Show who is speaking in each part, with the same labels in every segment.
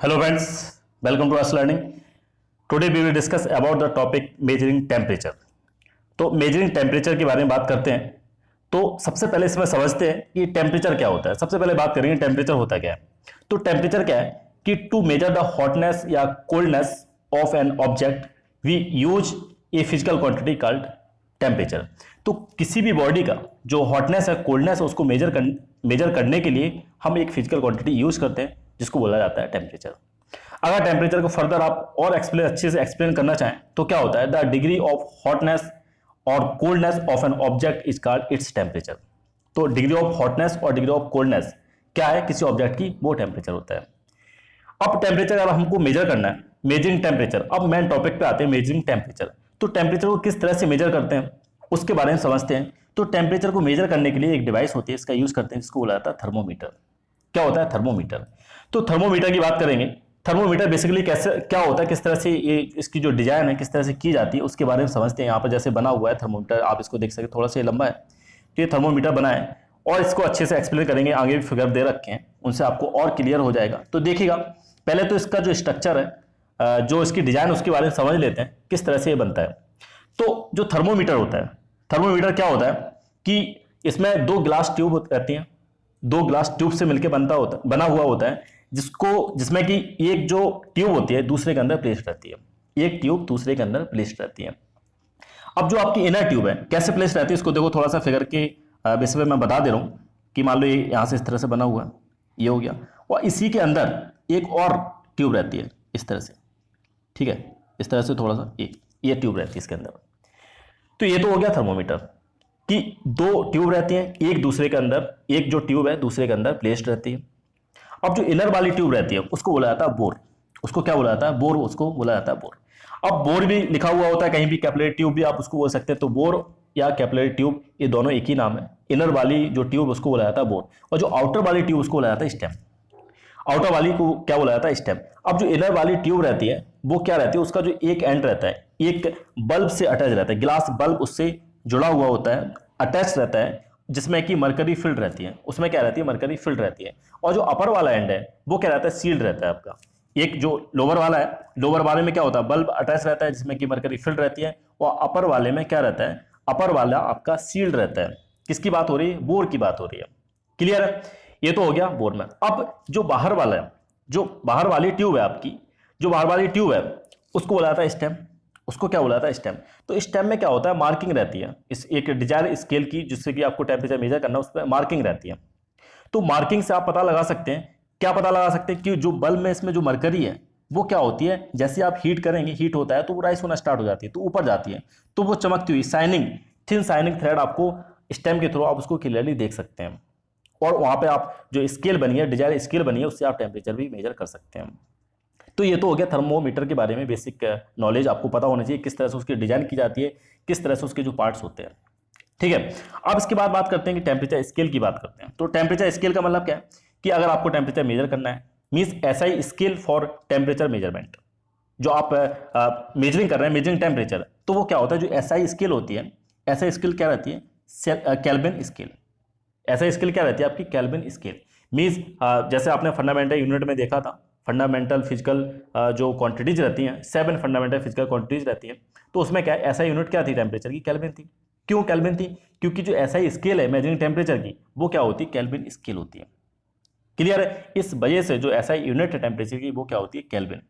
Speaker 1: Hello friends, welcome to us learning. Today we will discuss about the topic measuring temperature. तो measuring temperature के बारे में बात करते हैं. तो सबसे पहले इसमें समझते हैं कि टेम्परेचर क्या होता है. सबसे पहले बात करेंगे टेम्परेचर होता क्या है. तो टेम्परेचर क्या है कि टू मेजर द हॉटनेस या coldness of an object we use a physical quantity called temperature. तो किसी भी बॉडी का जो हॉटनेस है कोल्डनेस है उसको मेजर करने के लिए हम एक फिजिकल क्वांटिटी यूज करते हैं जिसको बोला जाता है टेम्परेचर. अगर टेम्परेचर को फर्दर आप और अच्छे से एक्सप्लेन करना चाहें तो क्या होता है, द डिग्री ऑफ हॉटनेस और coldness of an object is called its temperature. तो डिग्री ऑफ हॉटनेस और डिग्री ऑफ कोल्डनेस क्या है किसी ऑब्जेक्ट की, वो टेम्परेचर होता है. अब टेम्परेचर अगर हमको मेजर करना है, मेजरिंग टेम्परेचर. अब मेन टॉपिक पे आते हैं मेजरिंग टेम्परेचर. तो टेम्परेचर को किस तरह से मेजर करते हैं उसके बारे में समझते हैं. तो टेम्परेचर को मेजर करने के लिए एक डिवाइस होती है, इसका यूज करते हैं, जिसको बोला जाता है थर्मोमीटर. क्या होता है थर्मोमीटर? तो थर्मोमीटर की बात करेंगे. थर्मोमीटर बेसिकली कैसे क्या होता है, किस तरह से ये इसकी जो डिजाइन है किस तरह से की जाती है उसके बारे में समझते हैं. यहाँ पर जैसे बना हुआ है थर्मोमीटर, आप इसको देख सकते, थोड़ा सा लंबा है. तो ये थर्मोमीटर बना है और इसको अच्छे से एक्सप्लेन करेंगे. आगे भी फिगर दे रखे हैं, उनसे आपको और क्लियर हो जाएगा. तो देखिएगा, पहले तो इसका जो स्ट्रक्चर है, जो इसकी डिजाइन उसके बारे में समझ लेते हैं किस तरह से ये बनता है. तो जो थर्मोमीटर होता है, थर्मोमीटर क्या होता है कि इसमें दो ग्लास ट्यूब रहती हैं. दो ग्लास ट्यूब से मिलकर बना हुआ होता है, जिसमें कि एक जो ट्यूब होती है दूसरे के अंदर प्लेस्ड रहती है. एक ट्यूब दूसरे के अंदर प्लेस्ड रहती है. अब जो आपकी इनर ट्यूब है कैसे प्लेस्ड रहती है इसको देखो, थोड़ा सा फिगर के बेस पे मैं बता दे रहा हूं कि मान लो ये यहां से इस तरह से बना हुआ है, ये हो गया, और इसी के अंदर एक और ट्यूब रहती है इस तरह से. ठीक है, इस तरह से थोड़ा सा ये ट्यूब रहती है इसके अंदर. तो ये तो हो गया थर्मोमीटर कि दो ट्यूब रहती हैं एक दूसरे के अंदर, एक जो ट्यूब है दूसरे के अंदर प्लेस्ड रहती है. अब जो इनर वाली ट्यूब रहती है उसको बोला जाता है बोर. उसको क्या बोला जाता है? बोर. उसको बोला जाता है बोर. अब बोर भी लिखा हुआ होता है कहीं भी, कैपिलरी ट्यूब भी आप उसको बोल सकते हैं. तो बोर या कैपिलरी ट्यूब ये दोनों एक ही नाम है. इनर वाली जो ट्यूब उसको बोला जाता है बोर, और जो आउटर वाली ट्यूब उसको बोला जाता है स्टेम. आउटर वाली को क्या बोला जाता है? स्टेम. अब जो इनर वाली ट्यूब रहती है वो क्या रहती है, उसका जो एक एंड रहता है एक बल्ब से अटैच रहता है, ग्लास बल्ब उससे जुड़ा हुआ होता है, अटैच रहता है, जिसमें कि मरकरी फिल्ड रहती है. उसमें क्या रहती है? मरकरी फिल्ड रहती है. और जो अपर वाला एंड है वो क्या रहता है? सील्ड रहता है आपका. एक जो लोअर वाला है, लोअर वाले में क्या होता है? बल्ब अटैच रहता है जिसमें कि मरकरी फिल्ड रहती है, और अपर वाले में क्या रहता है? अपर वाला आपका सील्ड रहता है. किसकी बात हो रही है? बोर की बात हो रही है. क्लियर है? ये तो हो गया बोर में. अब जो बाहर वाला है, जो बाहर वाली ट्यूब है आपकी, जो बाहर वाली ट्यूब है उसको बोला जाता है स्टेम. उसको क्या बोला जाता है? स्टेम. तो स्टेम में क्या होता है? मार्किंग रहती है, इस एक डिजायर स्केल की, जिससे कि आपको टेम्परेचर मेजर करना है, उस पर मार्किंग रहती है. तो मार्किंग से आप पता लगा सकते हैं, क्या पता लगा सकते हैं कि जो बल्ब में इसमें जो मरकरी है वो क्या होती है, जैसे आप हीट करेंगे, हीट होता है तो वो राइस होना स्टार्ट हो जाती है, तो ऊपर जाती है, तो वो चमकती हुई शाइनिंग, थिन शाइनिंग थ्रेड आपको स्टेम के थ्रू आप उसको क्लियरली देख सकते हैं. और वहां पे आप जो स्केल बनी है, डिजायर स्केल बनी है, उससे आप टेम्परेचर भी मेजर कर सकते हैं. तो ये तो हो गया थर्मोमीटर के बारे में बेसिक नॉलेज. आपको पता होना चाहिए किस तरह से उसकी डिजाइन की जाती है, किस तरह से उसके जो पार्ट्स होते हैं. ठीक है, अब इसके बाद बात करते हैं कि टेम्परेचर स्केल की बात करते हैं. तो टेम्परेचर स्केल का मतलब क्या है कि अगर आपको टेम्परेचर मेजर करना है, means SI scale for temperature measurement, जो आप मेजरिंग कर रहे हैं, मेजरिंग टेम्परेचर, तो वो क्या होता है? जो एसआई स्केल होती है, एसआई स्केल क्या रहती है? Kelvin scale. एसआई स्केल क्या रहती है आपकी? Kelvin scale. मीन्स जैसे आपने फंडामेंटल यूनिट में देखा था, फंडामेंटल फिजिकल जो क्वांटिटीज रहती हैं, 7 फंडामेंटल फिजिकल क्वांटिटीज रहती हैं, तो उसमें क्या ऐसा यूनिट क्या थी टेम्परेचर की? केल्विन थी. क्यों केल्विन थी? क्योंकि जो ऐसा स्केल है मेजरिंग टेम्परेचर की वो क्या होती है? केल्विन स्केल होती है. क्लियर है? इस वजह से जो ऐसा यूनिट है टेम्परेचर की वो क्या होती है? केल्विन.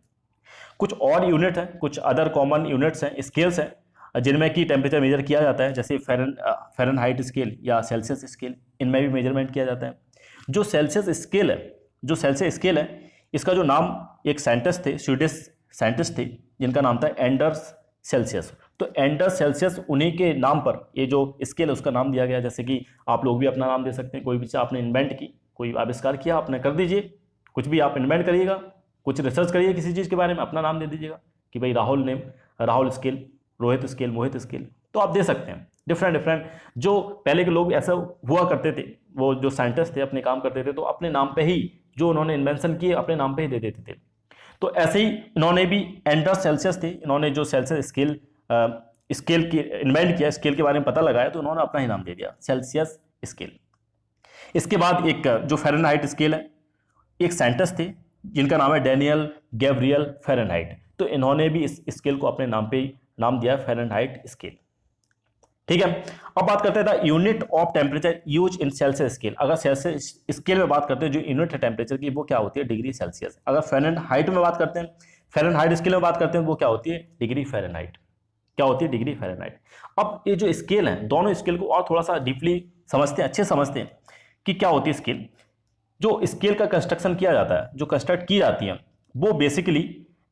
Speaker 1: कुछ और यूनिट है, कुछ अदर कॉमन यूनिट्स हैं, स्केल्स हैं, जिनमें कि टेम्परेचर मेजर किया जाता है, जैसे फ़ारेनहाइट स्केल या सेल्सियस स्केल, इनमें भी मेजरमेंट किया जाता है. जो सेल्सियस स्केल है, जो सेल्सियस स्केल है, इसका जो नाम एक साइंटिस्ट थे, स्वीडिश साइंटिस्ट थे, जिनका नाम था एंडर्स सेल्सियस. तो एंडर्स सेल्सियस, उन्हीं के नाम पर ये जो स्केल है उसका नाम दिया गया. जैसे कि आप लोग भी अपना नाम दे सकते हैं, कोई भी चीज़ आपने इन्वेंट की, कोई आविष्कार किया आपने, कर दीजिए. कुछ भी आप इन्वेंट करिएगा, कुछ रिसर्च करिए किसी चीज़ के बारे में, अपना नाम दे दीजिएगा कि भाई Rahul name, Rahul scale, Rohit scale, Mohit scale, तो आप दे सकते हैं. डिफरेंट जो पहले के लोग ऐसा हुआ करते थे, वो जो साइंटिस्ट थे अपने काम करते थे तो अपने नाम पे ही, जो उन्होंने इन्वेंशन किए अपने नाम पे ही दे देते थे. तो ऐसे ही इन्होंने भी, एंडर्स सेल्सियस थे, इन्होंने जो सेल्सियस स्केल की इन्वेंट किया, स्केल के बारे में पता लगाया, तो उन्होंने अपना ही नाम दे दिया, सेल्सियस स्केल. इसके बाद एक जो फ़ारेनहाइट स्केल है, एक साइंटिस्ट थे जिनका नाम है डेनियल गैब्रियल फ़ारेनहाइट। तो इन्होंने भी इस स्केल को अपने नाम पे नाम दिया फ़ारेनहाइट स्केल। ठीक है, अब बात करते हैं the unit of temperature use in Celsius scale. अगर सेल्सियस स्केल में बात करते हैं, जो यूनिट है टेम्परेचर की वो क्या होती है, डिग्री सेल्सियस। अगर फ़ारेनहाइट में बात करते हैं, फ़ारेनहाइट स्केल में बात करते हैं, वो क्या होती है, डिग्री फ़ारेनहाइट। क्या होती है, डिग्री फ़ारेनहाइट। अब ये जो स्केल है, दोनों स्केल को और थोड़ा सा डीपली समझते हैं, अच्छे समझते हैं कि क्या होती है स्केल। जो स्केल का कंस्ट्रक्शन किया जाता है, जो कंस्ट्रक्ट की जाती है, वो बेसिकली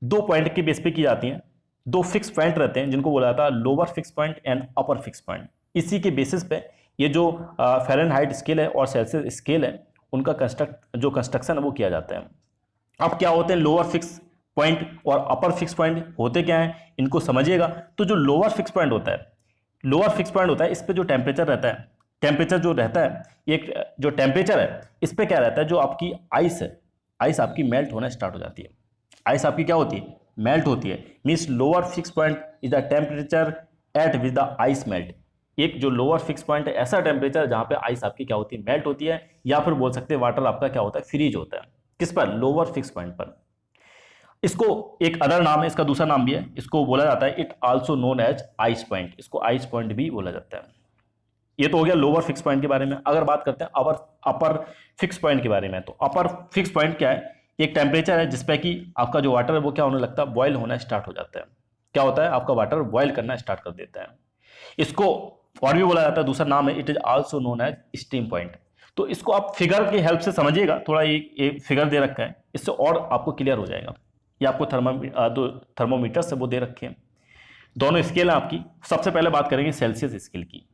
Speaker 1: 2 पॉइंट के बेस पे की जाती हैं। 2 फिक्स पॉइंट रहते हैं जिनको बोला जाता है lower fix point and upper fix point. इसी के बेसिस पे ये जो फ़ारेनहाइट स्केल है और सेल्सियस स्केल है, उनका कंस्ट्रक्शन है वो किया जाता है। अब क्या होते हैं लोअर फिक्स पॉइंट और अपर फिक्स पॉइंट, होते क्या हैं इनको समझिएगा। तो जो लोअर फिक्स पॉइंट होता है, इस पे जो टेम्परेचर रहता है, टेम्परेचर जो रहता है, एक जो टेम्परेचर है इस पे क्या रहता है, जो आपकी आइस है, आइस आपकी मेल्ट होना स्टार्ट हो जाती है। आइस आपकी क्या होती है, मेल्ट होती है। Means lower fix point is the temperature at with the ice melt. एक जो लोअर फिक्स पॉइंट है, ऐसा टेम्परेचर जहां पे आइस आपकी क्या होती है, मेल्ट होती है, या फिर बोल सकते हैं वाटर आपका क्या होता है, फ्रीज होता है। किस पर, लोअर फिक्स पॉइंट पर। इसको एक अदर नाम है, इसका दूसरा नाम भी है, इसको बोला जाता है it also known as ice point. इसको आइस पॉइंट भी बोला जाता है। ये तो हो गया लोअर फिक्स पॉइंट के बारे में। अगर बात करते हैं अपर फिक्स पॉइंट के बारे में, तो अपर फिक्स पॉइंट क्या है, एक टेम्परेचर है जिसपे कि आपका जो वाटर है वो क्या होने लगता है, बॉयल होना स्टार्ट हो जाता है। क्या होता है, आपका वाटर बॉयल करना स्टार्ट कर देता है। इसको और भी बोला जाता है, दूसरा नाम है it is also known as steam point. तो इसको आप फिगर की हेल्प से समझिएगा, थोड़ा एक फिगर दे रखा है, इससे और आपको क्लियर हो जाएगा। ये आपको थर्मोमीटर से वो दे रखे हैं। दोनों स्केल है आपकी। सबसे पहले बात करेंगे सेल्सियस स्केल की।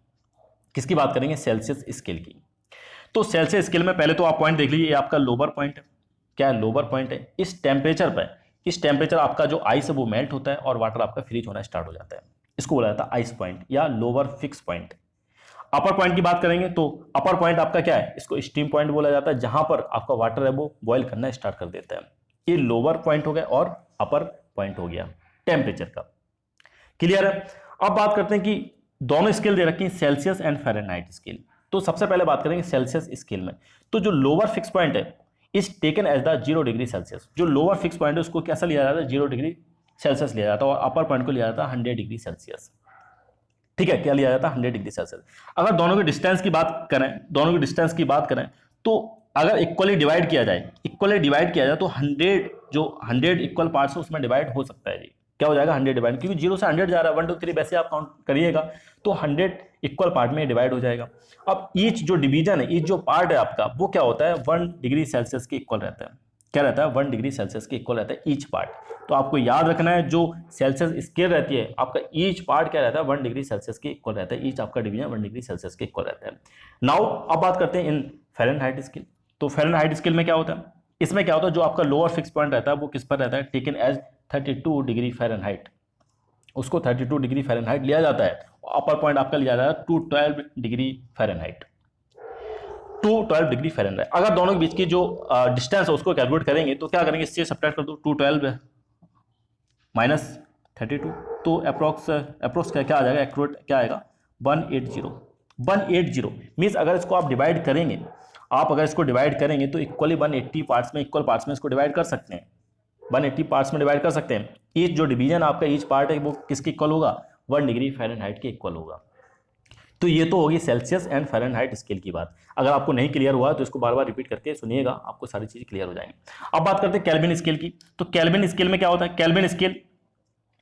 Speaker 1: किसकी बात करेंगे, सेल्सियस स्केल की। तो सेल्सियस स्केल में पहले तो आप पॉइंट देख लीजिए, ये आपका लोअर पॉइंट है। क्या है, लोअर पॉइंट है। इस टेम्परेचर आपका जो आइस है वो मेल्ट होता है और वाटर आपका फ्रीज होना स्टार्ट हो जाता है। इसको बोला जाता है आइस पॉइंट या लोअर फिक्स पॉइंट। अपर पॉइंट की बात करेंगे तो अपर पॉइंट आपका क्या है, इसको स्टीम पॉइंट बोला जाता है, जहां पर आपका वाटर है वो बॉयल करना स्टार्ट कर देता है। ये लोअर पॉइंट हो गया और अपर पॉइंट हो गया टेम्परेचर का। क्लियर है। अब बात करते हैं कि दोनों स्केल दे रखी है, सेल्सियस एंड फ़ारेनहाइट स्केल। तो सबसे पहले बात करेंगे सेल्सियस स्केल में। तो जो लोअर फिक्स पॉइंट है is taken as the 0 degree Celsius. जो लोअर फिक्स पॉइंट है उसको कैसा लिया जाता है, 0 डिग्री सेल्सियस लिया जाता है, और अपर पॉइंट को लिया जाता है 100 डिग्री सेल्सियस। ठीक है, क्या लिया जाता है, 100 डिग्री सेल्सियस। अगर दोनों के डिस्टेंस की बात करें तो अगर इक्वली डिवाइड किया जाए तो 100 इक्वल पार्ट्स है उसमें डिवाइड हो सकता है जी। क्या हो जाएगा, 100 डिवाइड, क्योंकि 0 से 100 जा रहा है, 1 2 3 वैसे आप काउंट करिएगा तो 100 इक्वल पार्ट में डिवाइड हो जाएगा। अब ईच जो डिवीजन है, ईच जो पार्ट है आपका, वो क्या होता है, 1 डिग्री सेल्सियस के इक्वल रहता है। क्या रहता है, 1 डिग्री सेल्सियस के इक्वल रहता है ईच पार्ट। तो आपको याद रखना है, जो सेल्सियस स्केल रहती है आपका, ईच पार्ट क्या रहता है, 1 डिग्री सेल्सियस के इक्वल रहता है। ईच आपका डिवीजन 1 डिग्री सेल्सियस के इक्वल रहता है। नाउ अब बात करते हैं इन फ़ारेनहाइट स्केल। तो फ़ारेनहाइट स्केल में क्या होता है, इसमें क्या होता है, जो आपका लोअर फिक्स पॉइंट रहता है वो किस पर रहता है, टेकन एज 32 डिग्री फ़ारेनहाइट। उसको 32 डिग्री फ़ारेनहाइट लिया जाता है। अपर पॉइंट आपका लिया जाता है 212 डिग्री फ़ारेनहाइट। 212 degree Fahrenheit. अगर दोनों के बीच की जो डिस्टेंस है उसको कैलकुलेट करेंगे तो क्या करेंगे, इससे सब्ट्रैक्ट कर दो, 212 माइनस 32, तो अप्रोक्स क्या आ जाएगा, एक्यूरेट क्या आएगा, 180 मीन्स अगर इसको आप डिवाइड करेंगे, तो इक्वली 180 पार्ट्स में, इक्वल पार्ट्स में इसको डिवाइड कर सकते हैं। 180 पार्ट्स में डिवाइड कर सकते हैं। ईच जो डिवीजन आपका ईच पार्ट है वो किसके इक्वल होगा, 1 डिग्री फ़ारेनहाइट के इक्वल होगा। तो ये तो होगी सेल्सियस एंड फ़ारेनहाइट स्केल की बात। अगर आपको नहीं क्लियर हुआ तो इसको बार बार रिपीट करके सुनिएगा, आपको सारी चीज़ें क्लियर हो जाएंगी। अब बात करते हैं केल्विन स्केल की। तो केल्विन स्केल में क्या होता है, केल्विन स्केल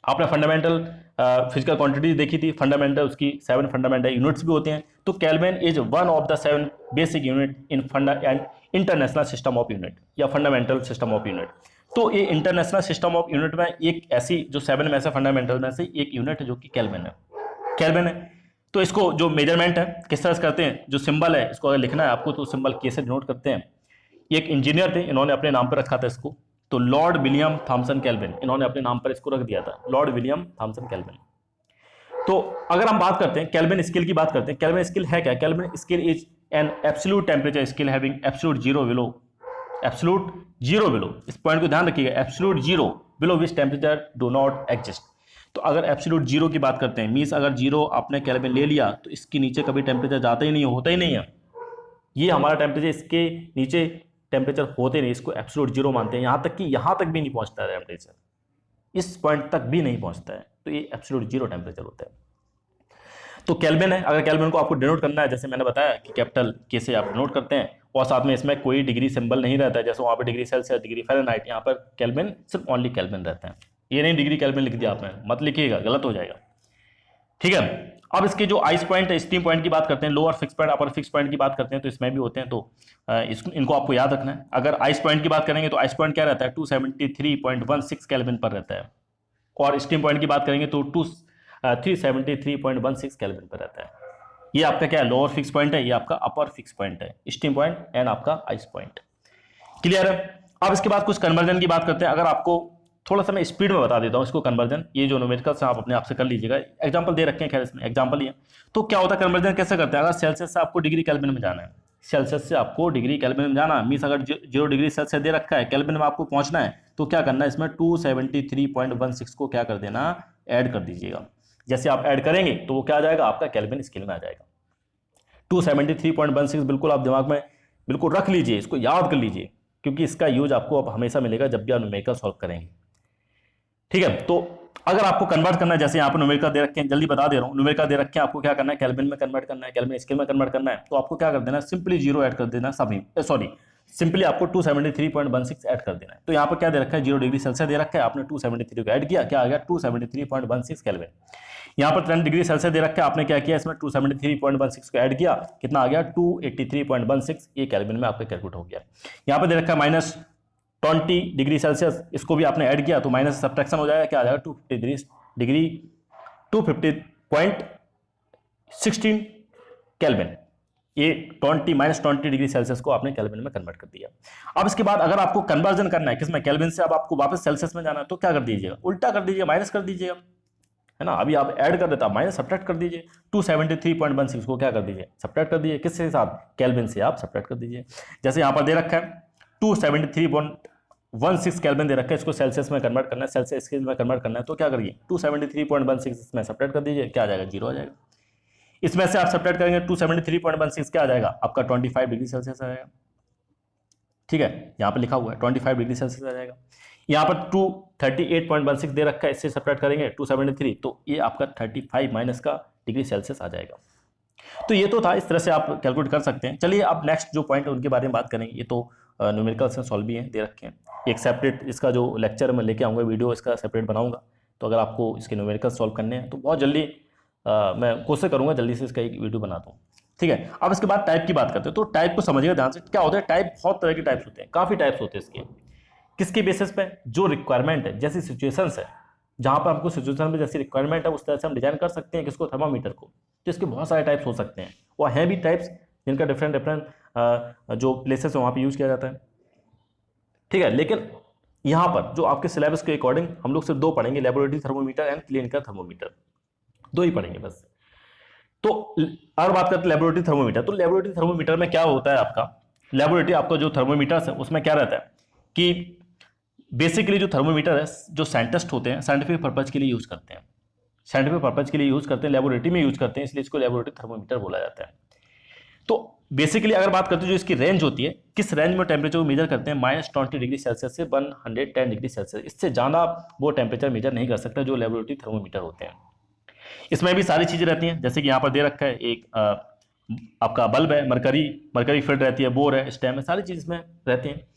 Speaker 1: आपने फंडामेंटल फिजिकल क्वांटिटी देखी थी, फंडामेंटल उसकी 7 फंडामेंटल यूनिट्स भी होते हैं। तो Kelvin is one of the 7 basic unit in फंडा and international system of unit या फंडामेंटल सिस्टम ऑफ यूनिट। तो ये इंटरनेशनल सिस्टम ऑफ यूनिट में एक ऐसी जो 7 में से फंडामेंटल में से एक यूनिट है जो कि केल्विन है। तो इसको जो मेजरमेंट है किस तरह से करते हैं, जो सिंबल है इसको अगर लिखना है आपको तो सिंबल कैसे डिनोट करते हैं। एक इंजीनियर थे, इन्होंने अपने नाम पर रखा था इसको, तो लॉर्ड विलियम थॉमसन केल्विन, इन्होंने अपने नाम पर इसको रख दिया था, लॉर्ड विलियम थॉमसन केल्विन। तो अगर हम बात करते हैं केल्विन स्केल की बात करते हैं, केल्विन स्केल है क्या, kelvin scale is an absolute temperature scale having absolute zero below, इस पॉइंट को ध्यान रखिएगा, absolute zero below which temperature do not exist. तो अगर एब्सोल्यूट जीरो की बात करते हैं, मीन्स अगर जीरो आपने केल्विन ले लिया तो इसके नीचे कभी टेम्परेचर जाता ही नहीं है, होता ही नहीं है। ये हमारा टेम्परेचर इसके नीचे टेम्परेचर होते नहीं, इसको एब्सोल्यूट जीरो मानते हैं, यहाँ तक कि यहाँ तक भी नहीं पहुँचता है टेम्परेचर, इस पॉइंट तक भी नहीं पहुँचता है, तो ये एब्सोल्यूट जीरो टेम्परेचर होता है। तो केल्विन है, अगर केल्विन को आपको डिनोट करना है, जैसे मैंने बताया कि कैपिटल के से आप डिनोट करते हैं, और साथ में इसमें कोई डिग्री सिंबल नहीं रहता है, जैसे वहाँ पे डिग्री सेल्सियस, डिग्री फ़ारेनहाइट, यहाँ पर केल्विन सिर्फ ओनली केल्विन रहता है। ये नहीं डिग्री केल्विन लिख दिया आपने, मत लिखिएगा, गलत हो जाएगा, ठीक है। अब इसके जो आइस पॉइंट है, स्टीम पॉइंट की बात करते हैं, lower fix point, upper fix point की बात करते हैं, तो इसमें भी होते हैं, तो इनको आपको याद रखना है। अगर आइस पॉइंट की बात करेंगे तो आइस पॉइंट क्या रहता है, 273.16 केल्विन पर रहता है, और स्टीम पॉइंट की बात करेंगे तो 373.16 केल्विन पर रहता है। ये आपका क्या है, लोअर फिक्स पॉइंट है, ये आपका अपर फिक्स पॉइंट है, स्टीम पॉइंट एंड आपका आइस पॉइंट। क्लियर है। अब इसके बाद कुछ कन्वर्जन की बात करते हैं। अगर आपको थोड़ा सा मैं स्पीड में बता देता हूँ इसको कन्वर्जन, ये जो न्यूमेरिकल्स हैं आप अपने आप से कर लीजिएगा, एग्जांपल दे रखे हैं, खैर इसमें एग्जांपल ही है। तो क्या होता है कन्वर्जन कैसे करते हैं, अगर सेल्सियस से आपको डिग्री केल्विन में जाना है, सेल्सियस से आपको डिग्री केल्विन में जाना मीन्स अगर 0 डिग्री सेल्सियस दे रखा है, केल्विन में आपको पहुंचना है, तो क्या करना है, इसमें 273.16 को क्या कर देना, ऐड कर दीजिएगा। जैसे आप ऐड करेंगे तो वो क्या आ जाएगा, आपका केल्विन स्केल में आ जाएगा। 273.16 बिल्कुल आप दिमाग में बिल्कुल रख लीजिए, इसको याद कर लीजिए, क्योंकि इसका यूज आपको अब हमेशा मिलेगा जब भी आप न्यूमेरिकल सॉल्व करेंगे, ठीक है। तो अगर आपको कन्वर्ट करना है, जैसे यहाँ पर न्यूमेरिकल दे रखे हैं, जल्दी बता दे रहा हूँ, न्यूमेरिकल दे रखे हैं, आपको क्या करना है, केल्विन में कन्वर्ट करना है, केल्विन स्केल में कन्वर्ट करना है, तो आपको क्या कर देना है, सिंपली जीरो ऐड कर देना, सभी सॉरी सिंपली आपको 273.16 ऐड कर देना है। तो यहाँ पर क्या दे रखा है, 0 डिग्री सेल्सियस दे रखा है, आपने 273 को ऐड किया, क्या आ गया 273.16 केल्विन। यहाँ पर 10 डिग्री सेल्सियस दे रखा है, आपने क्या किया, इसमें 273.16 को ऐड किया, कितना आ गया 283.16, ये केल्विन में आपका कैलकुलेट हो गया। यहाँ पर दे रखा है -20 डिग्री सेल्सियस, इसको भी आपने ऐड किया तो माइनस सब्ट्रैक्शन हो जाएगा, क्या आ जाएगा 250.16 केल्विन। ये -20 डिग्री सेल्सियस को आपने केल्विन में कन्वर्ट कर दिया। अब इसके बाद अगर आपको कन्वर्जन करना है किसमें, केल्विन से, अब आपको वापस सेल्सियस में जाना है, तो क्या कर दीजिएगा, उल्टा कर दीजिए, माइनस कर दीजिएगा, है ना। अभी आप ऐड कर देता, माइनस सब्ट्रैक्ट कर दीजिए, 273.16 को क्या कर दीजिए, सब्ट्रैक्ट कर दीजिए, किसके साथ, केल्विन से आप सब्ट्रैक्ट कर दीजिए। जैसे यहाँ पर दे रखा है 273.16 केल्विन दे रखा है, इसको सेल्सियस में कन्वर्ट करना है, सेल्सियस स्केल में कन्वर्ट करना है, तो क्या करिए 273.16 इसमें सब्ट्रैक्ट कर दीजिए, क्या आ जाएगा, जीरो आ जाएगा। इसमें से आप सब्ट्रैक्ट करेंगे 273.16 क्या आ जाएगा, आपका 25 डिग्री सेल्सियस आ जाएगा, ठीक है, यहाँ पर लिखा हुआ है 25 डिग्री सेल्सियस आ जाएगा। यहाँ पर 238.16 दे रखा है, इससे सब्ट्रैक्ट करेंगे 273, तो ये आपका 35 माइनस का डिग्री सेल्सियस आ जाएगा। तो ये तो था, इस तरह से आप कैलकुलेट कर सकते हैं। चलिए अब नेक्स्ट जो पॉइंट है उनके बारे में बात करेंगे। ये तो न्यूमेरिकल से सॉल्व भी हैं, दे रखे हैं, एक सेपरेट इसका जो लेक्चर मैं लेके आऊँगा, वीडियो इसका सेपरेट बनाऊंगा, तो अगर आपको इसके न्यूमेरिकल सॉल्व करने हैं तो बहुत जल्दी मैं कोशिश करूँगा जल्दी से इसका एक वीडियो बना दूँ, ठीक है। अब इसके बाद टाइप की बात करते हैं, तो टाइप को समझिएगा ध्यान से, क्या होता है टाइप, बहुत तरह के टाइप्स होते हैं, काफ़ी टाइप्स होते हैं इसके, किसके बेसिस पे, जो रिक्वायरमेंट है, जैसी सिचुएशंस है, जहाँ पर आपको सिचुएशन में जैसी रिक्वायरमेंट है उस तरह से हम डिजाइन कर सकते हैं किसको, थर्मामीटर को। तो इसके बहुत सारे टाइप्स हो सकते हैं, और हैं भी टाइप्स जिनका डिफरेंट जो प्लेसेस है वहाँ पे यूज किया जाता है, ठीक है। लेकिन यहाँ पर जो आपके सिलेबस के अकॉर्डिंग हम लोग सिर्फ दो पढ़ेंगे, laboratory thermometer and clinical thermometer, दो ही पढ़ेंगे बस। तो अगर बात करते हैं लेबोरेटरी थर्मोमीटर, तो लेबोरेटरी थर्मोमीटर में क्या होता है, आपका लेबोरेटरी आपका जो थर्मोमीटर है उसमें क्या रहता है कि बेसिकली जो थर्मोमीटर है, जो साइंटिस्ट होते हैं साइंटिफिक पर्पज के लिए यूज करते हैं, साइंटिफिक पर्पज के लिए यूज करते हैं, लेबोरेटरी में यूज करते हैं, इसलिए इसको लेबोरेटरी थर्मोमीटर बोला जाता है। तो बेसिकली अगर बात करते हैं जो इसकी रेंज होती है, किस रेंज में टेम्परेचर को मेजर करते हैं, -20 डिग्री सेल्सियस से 110 डिग्री सेल्सियस, इससे ज़्यादा वो टेम्परेचर मेजर नहीं कर सकता जो लेबोरेटरी थर्मोमीटर होते हैं। इसमें भी सारी चीज़ें रहती हैं, जैसे कि यहाँ पर दे रखा है एक आपका बल्ब है, मरकरी फील्ड रहती है, बोर है, स्टेम है, सारी चीज़ इसमें रहती हैं।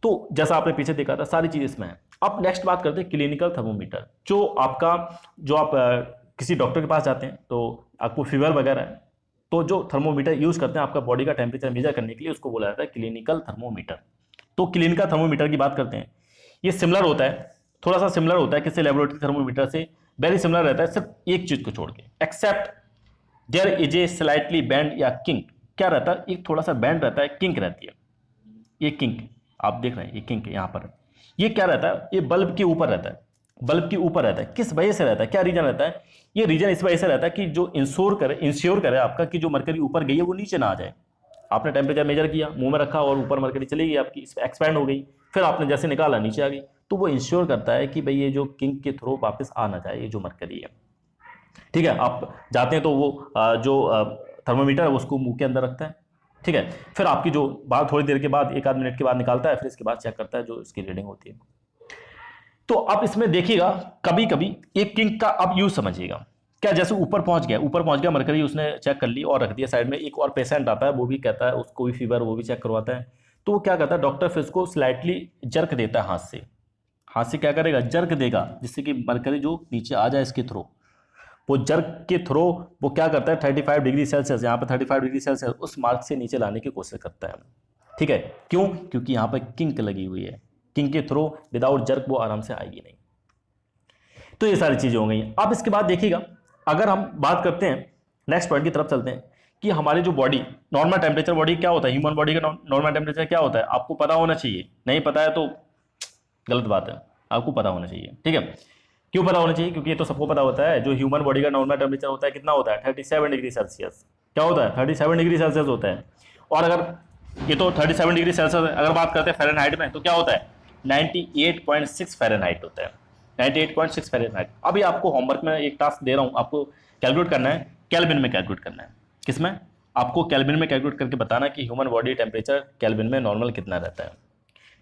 Speaker 1: तो जैसा आपने पीछे देखा था सारी चीज़ इसमें है। अब नेक्स्ट बात करते हैं क्लिनिकल थर्मोमीटर, जो आप किसी डॉक्टर के पास जाते हैं तो आपको फीवर वगैरह है, तो जो थर्मोमीटर यूज़ करते हैं आपका बॉडी का टेम्परेचर मेजर करने के लिए, उसको बोला जाता है क्लिनिकल थर्मोमीटर। तो क्लिनिकल थर्मोमीटर की बात करते हैं, ये सिमिलर होता है, थोड़ा सा सिमिलर होता है किसी लेबोरेटरी थर्मोमीटर से, वेरी सिमिलर रहता है, सिर्फ एक चीज़ को छोड़ के, except there is a slightly band या किंक। क्या रहता है, एक थोड़ा सा बैंड रहता है, किंक रहती है, ये किंक आप देख रहे हैं, ये किंक यहाँ पर, ये क्या रहता है, ये बल्ब के ऊपर रहता है, बल्ब के ऊपर रहता है। किस वजह से रहता है, क्या रीजन रहता है, ये रीजन इस वजह से रहता है कि जो इंश्योर करे आपका कि जो मरकरी ऊपर गई है वो नीचे ना आ जाए। आपने टेम्परेचर मेजर किया, मुंह में रखा और ऊपर मरकरी चली गई आपकी, एक्सपैंड हो गई, फिर आपने जैसे निकाला नीचे आ गई, तो वो इंश्योर करता है कि भाई ये जो किंक के थ्रू वापस आ ना जाए ये जो मरकरी है, ठीक है। आप जाते हैं तो वो जो थर्मोमीटर है उसको मुंह के अंदर रखता है, ठीक है। फिर आपकी जो बात थोड़ी देर के बाद, एक आध मिनट के बाद निकालता है, फिर इसके बाद चेक करता है जो इसकी रीडिंग होती है। तो आप इसमें देखिएगा कभी कभी एक किंक का आप यूज समझिएगा। क्या, जैसे ऊपर पहुंच गया मरकरी, उसने चेक कर ली और रख दिया साइड में। एक और पेशेंट आता है, वो भी कहता है उसको भी फीवर, वो भी चेक करवाता है। तो वो क्या करता है, डॉक्टर फिर उसको स्लाइटली जर्क देता है हाथ से क्या करेगा, जर्क देगा, जिससे कि मरकरी जो नीचे आ जाए इसके थ्रू। वो जर्क के थ्रू वो क्या करता है, 35 डिग्री सेल्सियस, यहाँ पर 35 डिग्री सेल्सियस उस मार्क से नीचे लाने की कोशिश करता है। ठीक है, क्यों? क्योंकि यहाँ पर किंक लगी हुई है, किंक के थ्रू विदाउट जर्क वो आराम से आएगी नहीं। तो ये सारी चीजें हो गई। अब इसके बाद देखिएगा, अगर हम बात करते हैं नेक्स्ट पॉइंट की तरफ चलते हैं कि हमारी जो बॉडी, नॉर्मल टेम्परेचर बॉडी क्या होता है, ह्यूमन बॉडी का नॉर्मल टेम्परेचर क्या होता है, आपको पता होना चाहिए। नहीं पता है तो गलत बात है, आपको पता होना चाहिए। ठीक है, क्यों पता होना चाहिए? क्योंकि ये तो सबको पता होता है, जो ह्यूमन बॉडी का नॉर्मल टेम्परेचर होता है कितना होता है, 37 डिग्री सेल्सियस। क्या होता है, 37 डिग्री सेल्सियस होता है। और अगर ये तो 37 डिग्री सेल्सियस, अगर बात करते हैं फ़ारेनहाइट में, तो क्या होता है, 98.6 फ़ारेनहाइट होता है, 98.6 फ़ारेनहाइट। अभी आपको होमवर्क में एक टास्क दे रहा हूँ, आपको कैलकुलेट करना है, केल्विन में कैलकुलेट करना है। किसमें? आपको केल्विन में कैलकुलेट करके बताना कि ह्यूमन बॉडी टेम्परेचर केल्विन में नॉर्मल कितना रहता है।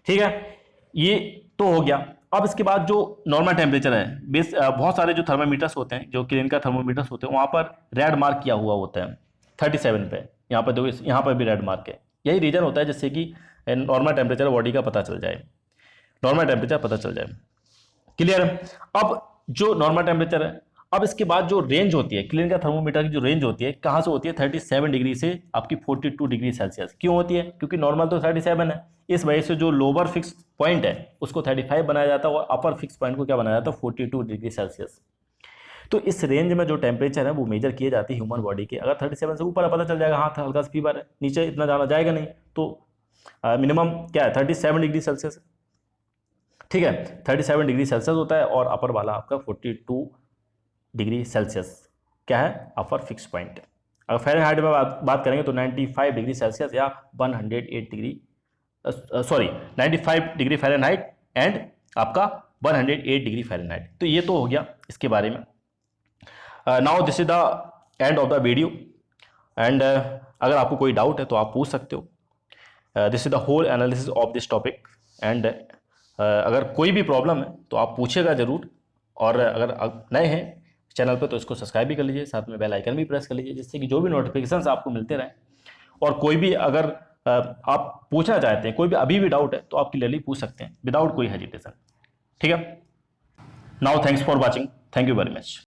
Speaker 1: ठीक है, ये तो हो गया। अब इसके बाद जो नॉर्मल टेम्परेचर है, बहुत सारे जो थर्मोमीटर्स होते हैं, जो क्लिनिकल थर्मोमीटर्स होते हैं, वहाँ पर रेड मार्क किया हुआ होता है 37 पे। यहाँ पर देखो, यहाँ पर भी रेड मार्क है। यही रीजन होता है जिससे कि नॉर्मल टेम्परेचर बॉडी का पता चल जाए, नॉर्मल टेम्परेचर पता चल जाए। क्लियर है? अब जो नॉर्मल टेम्परेचर है, अब इसके बाद जो रेंज होती है, क्लिनिकल थर्मोमीटर की जो रेंज होती है, कहाँ से होती है, 37 डिग्री से आपकी 42 डिग्री सेल्सियस। क्यों होती है? क्योंकि नॉर्मल तो 37 है, इस वजह से जो लोअर फिक्स पॉइंट है उसको 35 बनाया जाता है और अपर फिक्स पॉइंट को क्या बनाया जाता है, 42 डिग्री सेल्सियस। तो इस रेंज में जो टेम्परेचर है वो मेजर किए जाते हैं ह्यूमन बॉडी के। अगर 37 से ऊपर पता चल जाएगा हाँ हल्का सा फीवर है, नीचे इतना जाना जाएगा नहीं, तो मिनिमम क्या है, 37 डिग्री सेल्सियस। ठीक है, 37 डिग्री सेल्सियस होता है और अपर वाला आपका 42 डिग्री सेल्सियस क्या है, अपर फिक्स पॉइंट। अगर फ़ारेनहाइट में बात करेंगे तो 95 डिग्री सेल्सियस या 108 degree, sorry 95 degree Fahrenheit and आपका 108 डिग्री फ़ारेनहाइट। तो ये तो हो गया इसके बारे में। Now this is the end of the video and अगर आपको कोई डाउट है तो आप पूछ सकते हो। This is the whole analysis of this topic and अगर कोई भी प्रॉब्लम है तो आप पूछेगा ज़रूर। और अगर नए हैं चैनल पर तो इसको सब्सक्राइब भी कर लीजिए, साथ में बेल आइकन भी प्रेस कर लीजिए, जिससे कि जो भी नोटिफिकेशंस आपको मिलते रहें। और कोई भी अगर आप पूछना चाहते हैं, कोई भी अभी भी डाउट है तो आप क्लियरली पूछ सकते हैं विदाउट कोई हेजिटेशन। ठीक है, now thanks for watching, thank you very much.